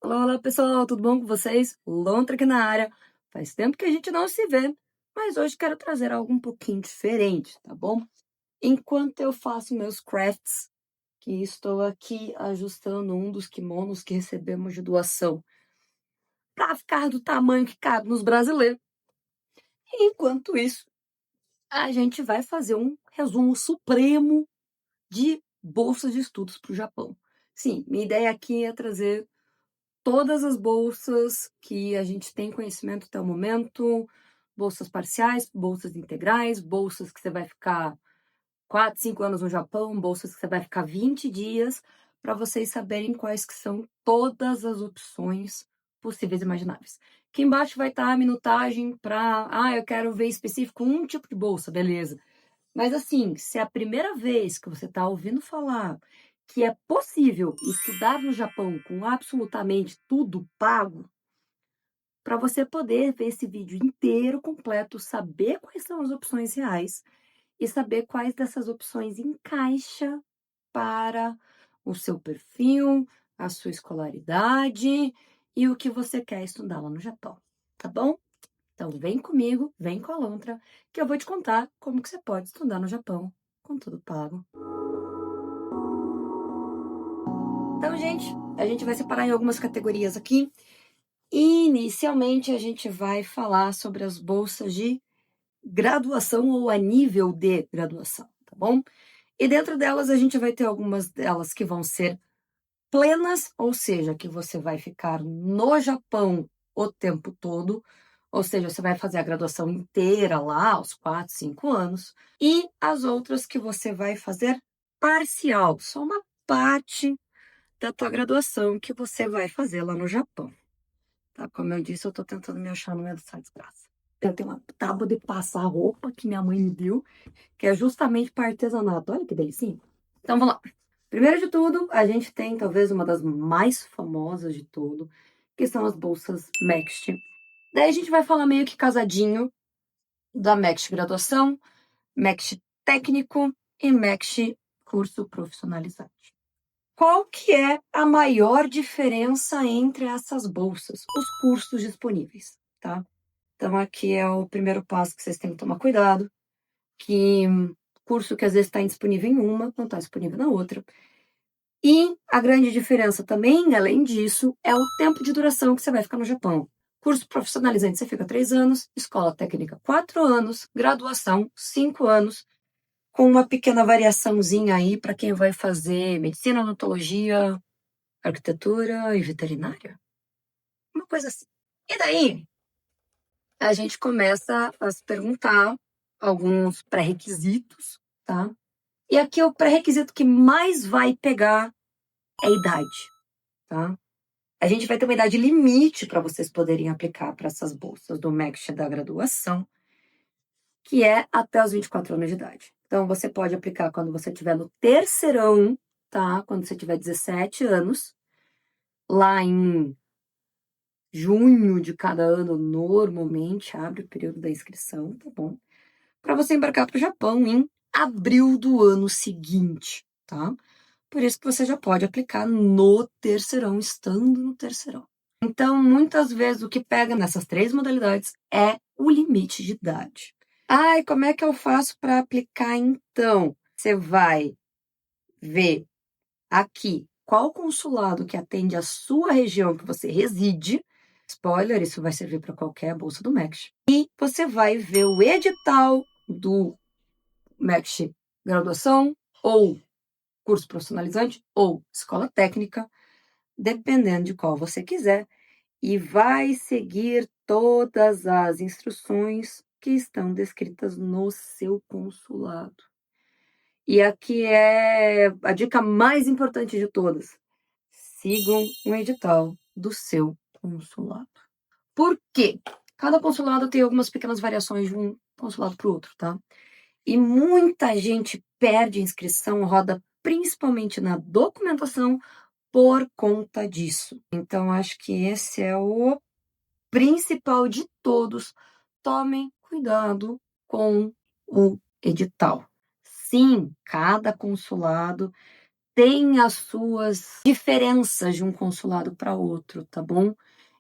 Olá, olá pessoal, tudo bom com vocês? Lontra aqui na área. Faz tempo que a gente não se vê, mas hoje quero trazer algo um pouquinho diferente, tá bom? Enquanto eu faço meus crafts, que estou aqui ajustando um dos kimonos que recebemos de doação para ficar do tamanho que cabe nos brasileiros. Enquanto isso, a gente vai fazer um resumo supremo de bolsas de estudos para o Japão. Sim, minha ideia aqui é trazer todas as bolsas que a gente tem conhecimento até o momento, bolsas parciais, bolsas integrais, bolsas que você vai ficar 4, 5 anos no Japão, bolsas que você vai ficar 20 dias, para vocês saberem quais que são todas as opções possíveis e imagináveis. Aqui embaixo vai estar a minutagem para, eu quero ver específico um tipo de bolsa, beleza. Mas assim, se é a primeira vez que você está ouvindo falar que é possível estudar no Japão com absolutamente tudo pago, para você poder ver esse vídeo inteiro, completo, saber quais são as opções reais e saber quais dessas opções encaixa para o seu perfil, a sua escolaridade e o que você quer estudar lá no Japão, tá bom? Então vem comigo, vem com a Lontra, que eu vou te contar como que você pode estudar no Japão com tudo pago. Então, gente, a gente vai separar em algumas categorias aqui. Inicialmente, a gente vai falar sobre as bolsas de graduação ou a nível de graduação, tá bom? E dentro delas, a gente vai ter algumas delas que vão ser plenas, ou seja, que você vai ficar no Japão o tempo todo, ou seja, você vai fazer a graduação inteira lá, aos 4, 5 anos, e as outras que você vai fazer parcial, só uma parte da tua graduação que você vai fazer lá no Japão, tá? Como eu disse, eu tô tentando me achar no meio dessa desgraça. Eu tenho uma tábua de passar roupa que minha mãe me deu, que é justamente para artesanato. Olha que delicinha. Então, vamos lá. Primeiro de tudo, a gente tem talvez uma das mais famosas de tudo, que são as bolsas MEXT. Daí a gente vai falar meio que casadinho da MEXT graduação, MEXT técnico e MEXT curso profissionalizante. Qual que é a maior diferença entre essas bolsas? Os cursos disponíveis, tá? Então, aqui é o primeiro passo que vocês têm que tomar cuidado, que curso que às vezes está disponível em uma, não está disponível na outra. E a grande diferença também, além disso, é o tempo de duração que você vai ficar no Japão. Curso profissionalizante você fica 3 anos, escola técnica 4 anos, graduação 5 anos, com uma pequena variaçãozinha aí para quem vai fazer medicina, odontologia, arquitetura e veterinária. Uma coisa assim. E daí, a gente começa a se perguntar alguns pré-requisitos, tá? E aqui o pré-requisito que mais vai pegar é a idade, tá? A gente vai ter uma idade limite para vocês poderem aplicar para essas bolsas do MEXT da graduação, que é até os 24 anos de idade. Então, você pode aplicar quando você estiver no terceirão, tá? Quando você tiver 17 anos, lá em junho de cada ano, normalmente abre o período da inscrição, tá bom? Para você embarcar para o Japão em abril do ano seguinte, tá? Por isso que você já pode aplicar no terceirão, estando no terceirão. Então, muitas vezes o que pega nessas 3 modalidades é o limite de idade. Ai, como é que eu faço para aplicar então? Você vai ver aqui qual consulado que atende a sua região que você reside. Spoiler, isso vai servir para qualquer bolsa do MEXT. E você vai ver o edital do MEXT graduação ou curso profissionalizante ou escola técnica, dependendo de qual você quiser, e vai seguir todas as instruções que estão descritas no seu consulado. E aqui é a dica mais importante de todas: sigam o edital do seu consulado. Por quê? Cada consulado tem algumas pequenas variações de um consulado para o outro, tá? E muita gente perde inscrição, roda principalmente na documentação por conta disso. Então, acho que esse é o principal de todos. Tomem cuidado com o edital. Sim, cada consulado tem as suas diferenças de um consulado para outro, tá bom?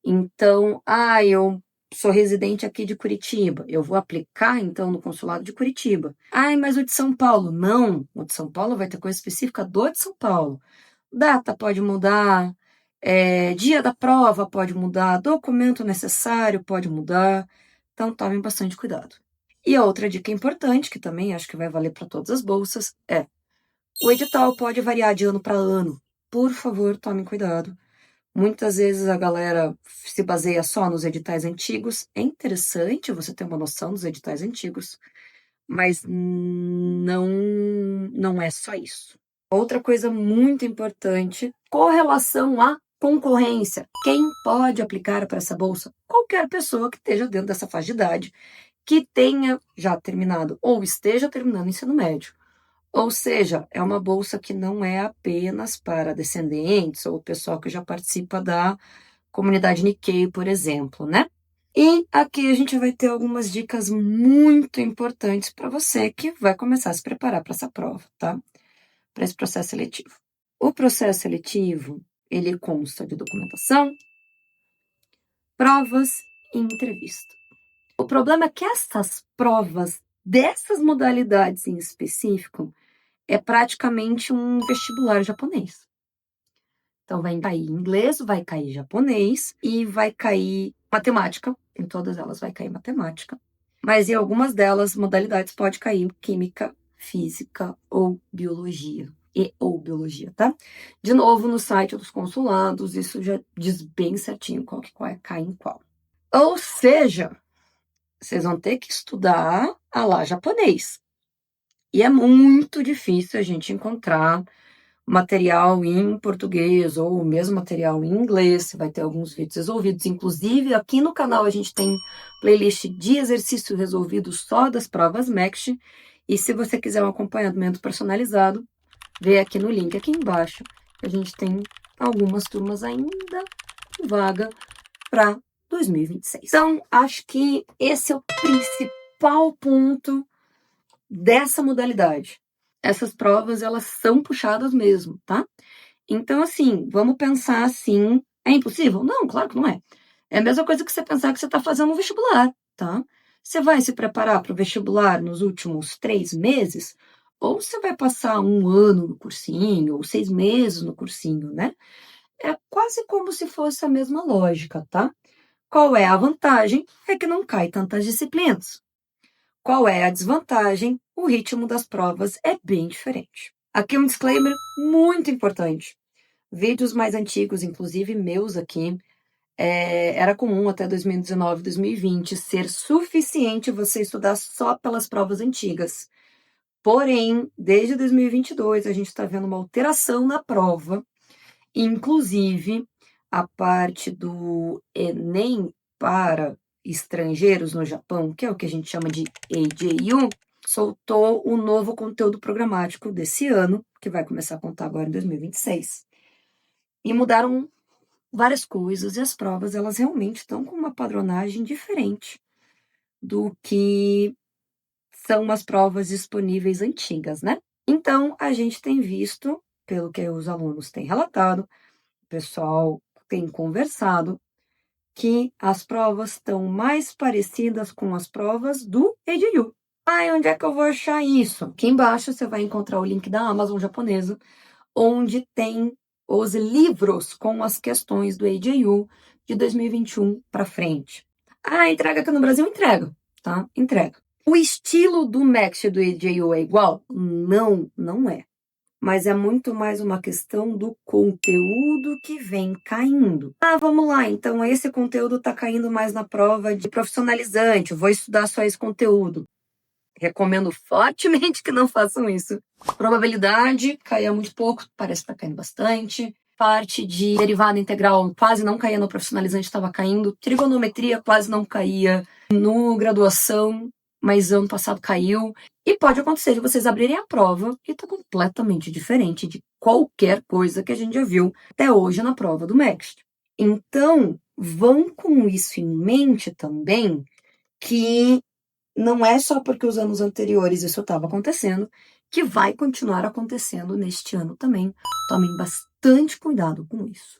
Então, eu sou residente aqui de Curitiba, eu vou aplicar então no consulado de Curitiba. Mas o de São Paulo? Não, o de São Paulo vai ter coisa específica do de São Paulo. Data pode mudar, dia da prova pode mudar, documento necessário pode mudar, então tomem bastante cuidado. E a outra dica importante, que também acho que vai valer para todas as bolsas, o edital pode variar de ano para ano. Por favor, tomem cuidado. Muitas vezes a galera se baseia só nos editais antigos. É interessante você ter uma noção dos editais antigos, mas não é só isso. Outra coisa muito importante, correlação à concorrência. Quem pode aplicar para essa bolsa? Qualquer pessoa que esteja dentro dessa faixa de idade, que tenha já terminado ou esteja terminando o ensino médio. Ou seja, é uma bolsa que não é apenas para descendentes ou pessoal que já participa da comunidade Nikkei, por exemplo, né? E aqui a gente vai ter algumas dicas muito importantes para você que vai começar a se preparar para essa prova, tá? Para esse processo seletivo. O processo seletivo, ele consta de documentação, provas e entrevista. O problema é que essas provas dessas modalidades em específico é praticamente um vestibular japonês. Então, vai cair inglês, vai cair japonês e vai cair matemática. Em todas elas vai cair matemática. Mas em algumas delas, modalidades pode cair química, física ou biologia. Ou biologia, tá? De novo, no site dos consulados, isso já diz bem certinho qual que cai em qual. Ou seja, vocês vão ter que estudar a lá japonês. E é muito difícil a gente encontrar material em português ou mesmo material em inglês. Você vai ter alguns vídeos resolvidos. Inclusive, aqui no canal a gente tem playlist de exercício resolvido só das provas MEXT. E se você quiser um acompanhamento personalizado, vê aqui no link aqui embaixo. A gente tem algumas turmas ainda em vaga para 2026. Então, acho que esse é o principal ponto dessa modalidade. Essas provas, elas são puxadas mesmo, tá? Então, assim, vamos pensar assim, é impossível? Não, claro que não é. É a mesma coisa que você pensar que você está fazendo um vestibular, tá? Você vai se preparar para o vestibular nos últimos 3 meses? Ou você vai passar 1 ano no cursinho, ou 6 meses no cursinho, né? É quase como se fosse a mesma lógica, tá? Qual é a vantagem? É que não cai tantas disciplinas. Qual é a desvantagem? O ritmo das provas é bem diferente. Aqui um disclaimer muito importante. Vídeos mais antigos, inclusive meus aqui, era comum até 2019, 2020 ser suficiente você estudar só pelas provas antigas. Porém, desde 2022 a gente está vendo uma alteração na prova, inclusive a parte do Enem para estrangeiros no Japão, que é o que a gente chama de AJU, soltou um novo conteúdo programático desse ano, que vai começar a contar agora em 2026. E mudaram várias coisas, e as provas, elas realmente estão com uma padronagem diferente do que são as provas disponíveis antigas, né? Então, a gente tem visto, pelo que os alunos têm relatado, o pessoal tem conversado, que as provas estão mais parecidas com as provas do EDU. Onde é que eu vou achar isso? Aqui embaixo você vai encontrar o link da Amazon japonesa, onde tem os livros com as questões do AJU de 2021 para frente. Entrega aqui no Brasil? Entrega, tá? Entrega. O estilo do MEXT do AJU é igual? Não, não é. Mas é muito mais uma questão do conteúdo que vem caindo. Vamos lá, então esse conteúdo está caindo mais na prova de profissionalizante, eu vou estudar só esse conteúdo. Recomendo fortemente que não façam isso. Probabilidade caía muito pouco, parece que está caindo bastante. Parte de derivada integral quase não caía no profissionalizante, estava caindo. Trigonometria quase não caía no graduação, mas ano passado caiu. E pode acontecer de vocês abrirem a prova e tá completamente diferente de qualquer coisa que a gente já viu até hoje na prova do MEXT. Então, vão com isso em mente também, que não é só porque os anos anteriores isso estava acontecendo, que vai continuar acontecendo neste ano também. Tomem bastante cuidado com isso,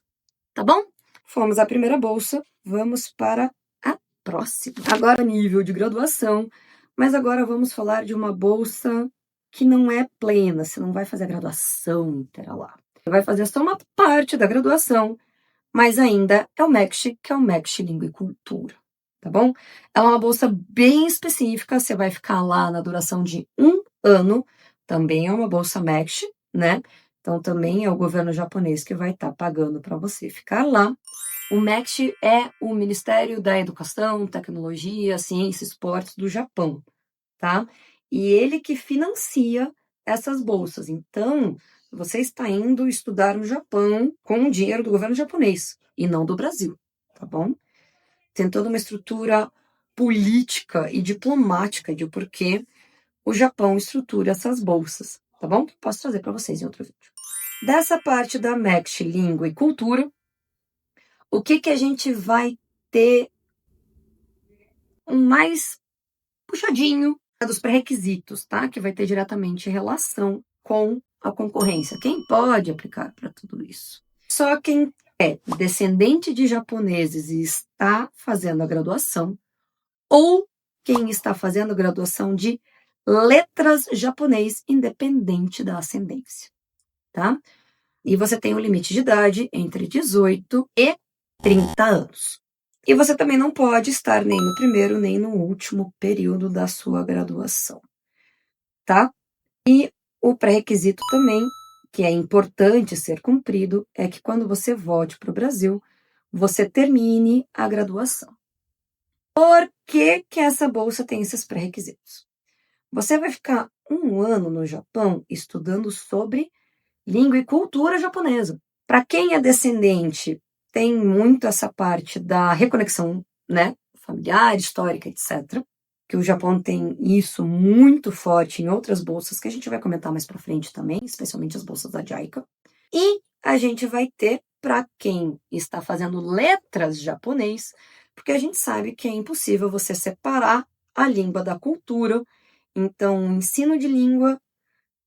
tá bom? Fomos à primeira bolsa, vamos para a próxima. Agora, nível de graduação, mas agora vamos falar de uma bolsa que não é plena, você não vai fazer a graduação inteira lá. Você vai fazer só uma parte da graduação, mas ainda é o MECSH, que é o MECSH Língua e Cultura, tá bom? Ela é uma bolsa bem específica, você vai ficar lá na duração de 1 ano, também é uma bolsa MECSH, né? Então também é o governo japonês que vai estar pagando para você ficar lá. O MECSH é o Ministério da Educação, Tecnologia, Ciência e Esportes do Japão, tá? E ele que financia essas bolsas. Então, você está indo estudar no Japão com o dinheiro do governo japonês e não do Brasil, tá bom? Tem toda uma estrutura política e diplomática de por que o Japão estrutura essas bolsas, tá bom? Que posso trazer para vocês em outro vídeo. Dessa parte da MECSH Língua e Cultura, o que a gente vai ter um mais puxadinho dos pré-requisitos, tá? Que vai ter diretamente relação com a concorrência. Quem pode aplicar para tudo isso? Só quem é descendente de japoneses e está fazendo a graduação, ou quem está fazendo a graduação de letras japonês, independente da ascendência, tá? E você tem um limite de idade entre 18 e 30 anos. E você também não pode estar nem no primeiro nem no último período da sua graduação, tá? E o pré-requisito também, que é importante ser cumprido, é que quando você volte para o Brasil, você termine a graduação. Por que essa bolsa tem esses pré-requisitos? Você vai ficar 1 ano no Japão estudando sobre língua e cultura japonesa. Para quem é descendente, tem muito essa parte da reconexão, né, familiar, histórica, etc. Que o Japão tem isso muito forte em outras bolsas que a gente vai comentar mais para frente também, especialmente as bolsas da JICA. E a gente vai ter para quem está fazendo letras japonês, porque a gente sabe que é impossível você separar a língua da cultura. Então, o ensino de língua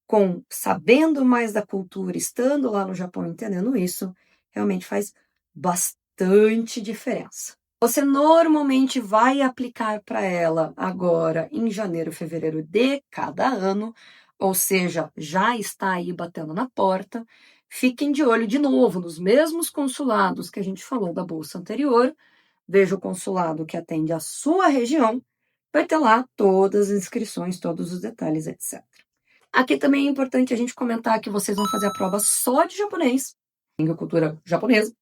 com sabendo mais da cultura, estando lá no Japão, entendendo isso, realmente faz bastante diferença. Você normalmente vai aplicar para ela agora em janeiro, fevereiro de cada ano, ou seja, já está aí batendo na porta. Fiquem de olho de novo nos mesmos consulados que a gente falou da bolsa anterior. Veja o consulado que atende a sua região, vai ter lá todas as inscrições, todos os detalhes, etc. Aqui também é importante a gente comentar que vocês vão fazer a prova só de japonês, língua e cultura japonesa,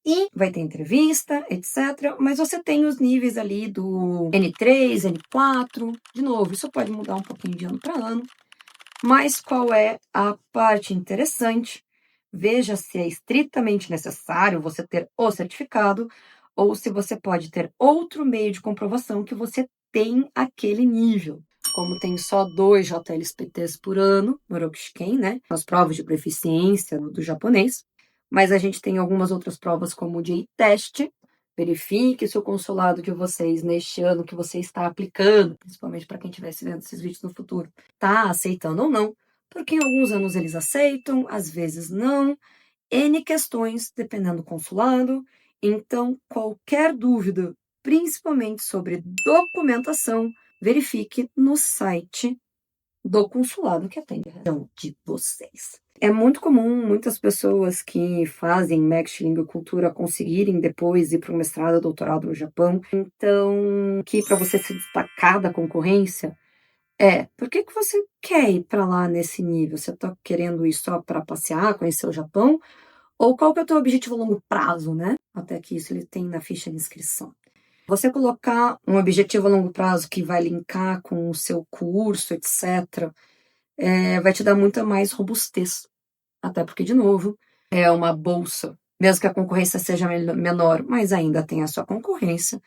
e vai ter entrevista, etc. Mas você tem os níveis ali do N3, N4, de novo, isso pode mudar um pouquinho de ano para ano. Mas qual é a parte interessante? Veja se é estritamente necessário você ter o certificado ou se você pode ter outro meio de comprovação que você tem aquele nível. Como tem só 2 JLSPTs por ano, no Rokushiken, né? As provas de proficiência do japonês. Mas a gente tem algumas outras provas como o J-Test. Verifique se o consulado de vocês, neste ano que você está aplicando, principalmente para quem estiver vendo esses vídeos no futuro, está aceitando ou não. Porque em alguns anos eles aceitam, às vezes não. N questões, dependendo do consulado. Então, qualquer dúvida, principalmente sobre documentação, verifique no site do consulado que atende a região de vocês. É muito comum muitas pessoas que fazem MECSH Língua e Cultura conseguirem depois ir para um mestrado ou doutorado no Japão. Então, que para você se destacar da concorrência, por que você quer ir para lá nesse nível? Você está querendo ir só para passear, conhecer o Japão? Ou qual que é o teu objetivo a longo prazo, né? Até que isso ele tem na ficha de inscrição. Você colocar um objetivo a longo prazo que vai linkar com o seu curso, etc., vai te dar muita mais robustez. Até porque, de novo, é uma bolsa. Mesmo que a concorrência seja menor, mas ainda tem a sua concorrência.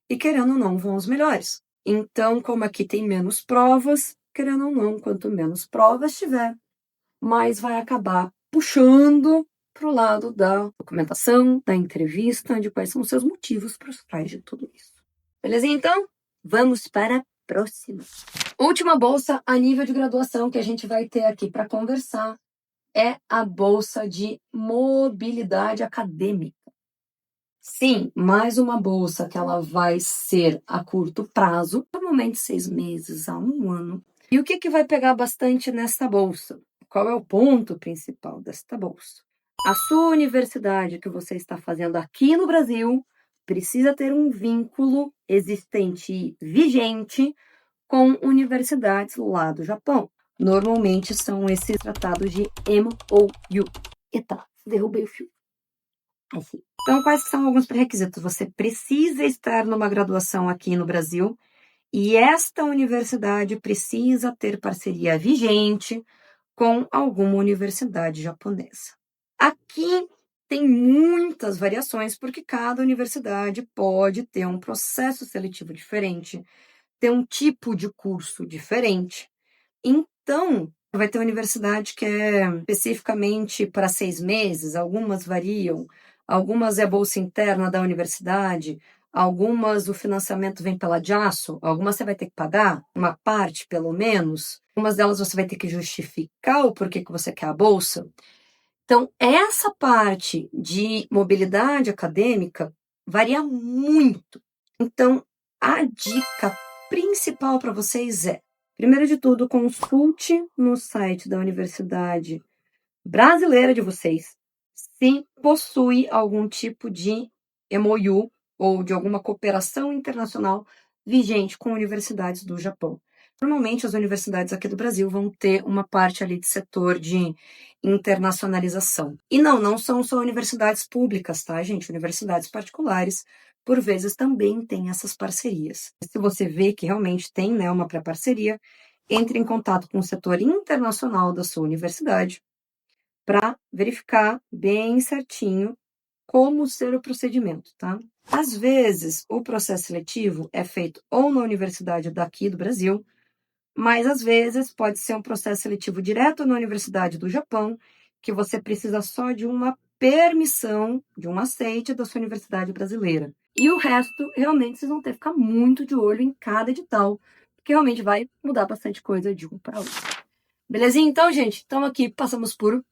E, querendo ou não, vão os melhores. Então, como aqui tem menos provas, querendo ou não, quanto menos provas tiver, mais vai acabar puxando para o lado da documentação, da entrevista, de quais são os seus motivos por trás de tudo isso. Beleza? Então, vamos para a próxima. Última bolsa a nível de graduação que a gente vai ter aqui para conversar é a bolsa de mobilidade acadêmica. Sim, mais uma bolsa que ela vai ser a curto prazo, normalmente 6 meses a 1 ano. E o que vai pegar bastante nessa bolsa? Qual é o ponto principal desta bolsa? A sua universidade que você está fazendo aqui no Brasil precisa ter um vínculo existente e vigente com universidades lá do Japão. Normalmente são esses tratados de MOU. Eita, derrubei o fio. Assim. Então, quais são alguns pré-requisitos? Você precisa estar numa graduação aqui no Brasil e esta universidade precisa ter parceria vigente com alguma universidade japonesa. Aqui tem muitas variações, porque cada universidade pode ter um processo seletivo diferente, ter um tipo de curso diferente. Então, vai ter universidade que é especificamente para 6 meses, algumas variam, algumas é bolsa interna da universidade, algumas o financiamento vem pela JASO, algumas você vai ter que pagar, uma parte pelo menos, algumas delas você vai ter que justificar o porquê que você quer a bolsa. Então, essa parte de mobilidade acadêmica varia muito. Então, a dica principal para vocês é, primeiro de tudo, consulte no site da universidade brasileira de vocês se possui algum tipo de MOU ou de alguma cooperação internacional vigente com universidades do Japão. Normalmente, as universidades aqui do Brasil vão ter uma parte ali de setor de internacionalização. E não são só universidades públicas, tá, gente? Universidades particulares, por vezes, também têm essas parcerias. Se você vê que realmente tem, né, uma pré-parceria, entre em contato com o setor internacional da sua universidade para verificar bem certinho como ser o procedimento, tá? Às vezes, o processo seletivo é feito ou na universidade daqui do Brasil, mas às vezes pode ser um processo seletivo direto na universidade do Japão, que você precisa só de uma permissão, de um aceite da sua universidade brasileira. E o resto, realmente, vocês vão ter que ficar muito de olho em cada edital, porque realmente vai mudar bastante coisa de um para outro. Belezinha? Então, gente, estamos aqui, passamos por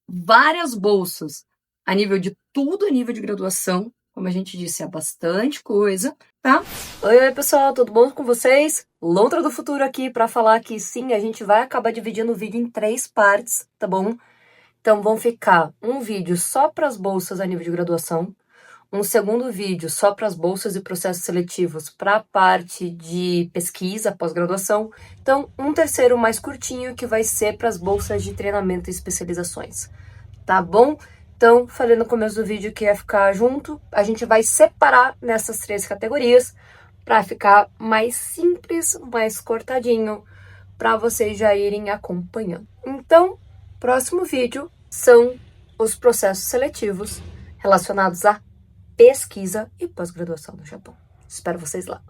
várias bolsas a nível de tudo, a nível de graduação. Como a gente disse, é bastante coisa, tá? Oi, pessoal, tudo bom com vocês? Lontra do Futuro aqui para falar que sim, a gente vai acabar dividindo o vídeo em 3 partes, tá bom? Então vão ficar um vídeo só para as bolsas a nível de graduação, um segundo vídeo só para as bolsas e processos seletivos para a parte de pesquisa, pós-graduação. Então, um terceiro mais curtinho que vai ser para as bolsas de treinamento e especializações. Tá bom? Então, falei no começo do vídeo que ia ficar junto, a gente vai separar nessas 3 categorias para ficar mais simples, mais cortadinho, para vocês já irem acompanhando. Então, próximo vídeo são os processos seletivos relacionados a pesquisa e pós-graduação no Japão. Espero vocês lá.